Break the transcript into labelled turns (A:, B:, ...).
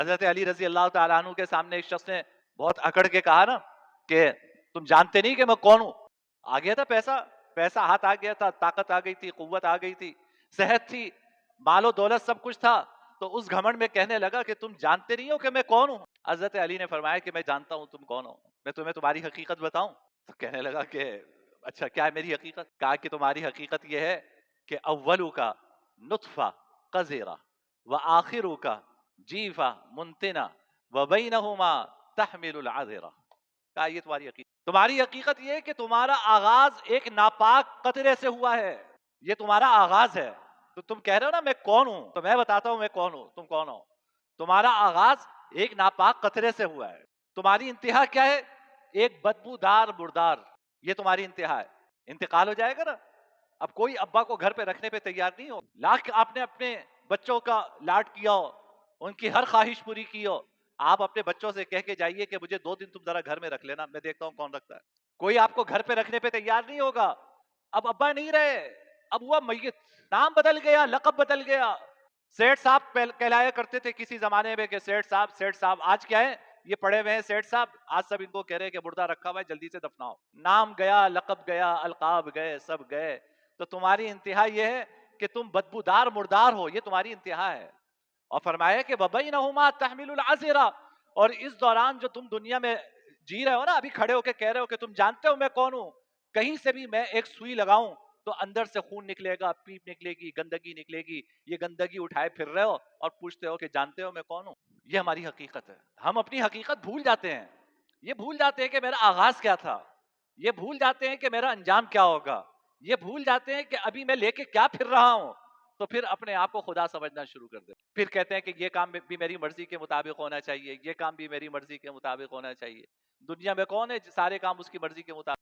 A: حضرت علی رضی اللہ تعالیٰ عنہ کے سامنے ایک شخص نے بہت اکڑ کے کہا نا کہ تم جانتے نہیں کہ میں کون ہوں. آ گیا تھا پیسہ، پیسہ ہاتھ آ گیا تھا، طاقت آ گئی تھی، قوت آ گئی تھی، صحت تھی، مال و دولت سب کچھ تھا. تو اس گھمنڈ میں کہنے لگا کہ تم جانتے نہیں ہو کہ میں کون ہوں. حضرت علی نے فرمایا کہ میں جانتا ہوں تم کون ہو، میں تمہیں تمہاری حقیقت بتاؤں. تو کہنے لگا کہ اچھا کیا ہے میری حقیقت؟ کہا کہ تمہاری حقیقت یہ ہے کہ اولو کا نطفہ قذرہ و آخرو کا جیفہ منتنا و بینہما تحمل العذرہ. کہا یہ تمہاری حقیقت. تمہاری حقیقت یہ ہے کہ تمہارا آغاز ایک ناپاک قطرے سے ہوا ہے، یہ تمہارا آغاز ہے. تو تم کہہ رہے ہو نا میں کون ہوں، تو میں بتاتا ہوں میں کون ہوں، تم کون ہو. تمہارا آغاز ایک ناپاک قطرے سے ہوا ہے، تمہاری انتہا کیا ہے؟ ایک بدبودار مردار. یہ تمہاری انتہا ہے. انتقال ہو جائے گا نا. اب کوئی ابا کو گھر پہ رکھنے پہ تیار نہیں ہو. لاکھ آپ نے اپنے بچوں کا لاڈ کیا ہو، ان کی ہر خواہش پوری کی ہو. آپ اپنے بچوں سے کہہ کے جائیے کہ مجھے 2 دن تم ذرا گھر میں رکھ لینا، میں دیکھتا ہوں کون رکھتا ہے. کوئی آپ کو گھر پہ رکھنے پہ تیار نہیں ہوگا. اب ابا نہیں رہے، اب ہوا میت. نام بدل گیا، لقب بدل گیا. سیٹ صاحب کہلایا کرتے تھے کسی زمانے میں کہ سیٹ صاحب سیٹ صاحب. آج کیا ہے؟ یہ پڑے ہوئے ہیں سیٹ صاحب. آج سب ان کو کہہ رہے ہیں کہ مردہ رکھا ہوا ہے جلدی سے دفناؤ. نام گیا، لقب گیا، القاب گئے، سب گئے. تو تمہاری انتہا یہ ہے کہ تم بدبودار مردار ہو، یہ تمہاری انتہا ہے. اور فرمایا کہ وَبَيْنَهُمَا تَحْمِلُ الْعَذْرَ. اور اس دوران جو تم دنیا میں جی رہے ہو نا، ابھی کھڑے ہو کے کہہ رہے ہو کہ تم جانتے ہو میں کون ہوں، کہیں سے بھی میں ایک سوئی لگاؤں تو اندر سے خون نکلے گا، پیپ نکلے گی، گندگی نکلے گی. یہ گندگی اٹھائے پھر رہے ہو اور پوچھتے ہو کہ جانتے ہو میں کون ہوں. یہ ہماری حقیقت ہے. ہم اپنی حقیقت بھول جاتے ہیں. یہ بھول جاتے ہیں کہ میرا آغاز کیا تھا، یہ بھول جاتے ہیں کہ میرا انجام کیا ہوگا، یہ بھول جاتے ہیں کہ ابھی میں لے کے کیا پھر رہا ہوں. تو پھر اپنے آپ کو خدا سمجھنا شروع کر دے. پھر کہتے ہیں کہ یہ کام بھی میری مرضی کے مطابق ہونا چاہیے، یہ کام بھی میری مرضی کے مطابق ہونا چاہیے. دنیا میں کون ہے سارے کام اس کی مرضی کے مطابق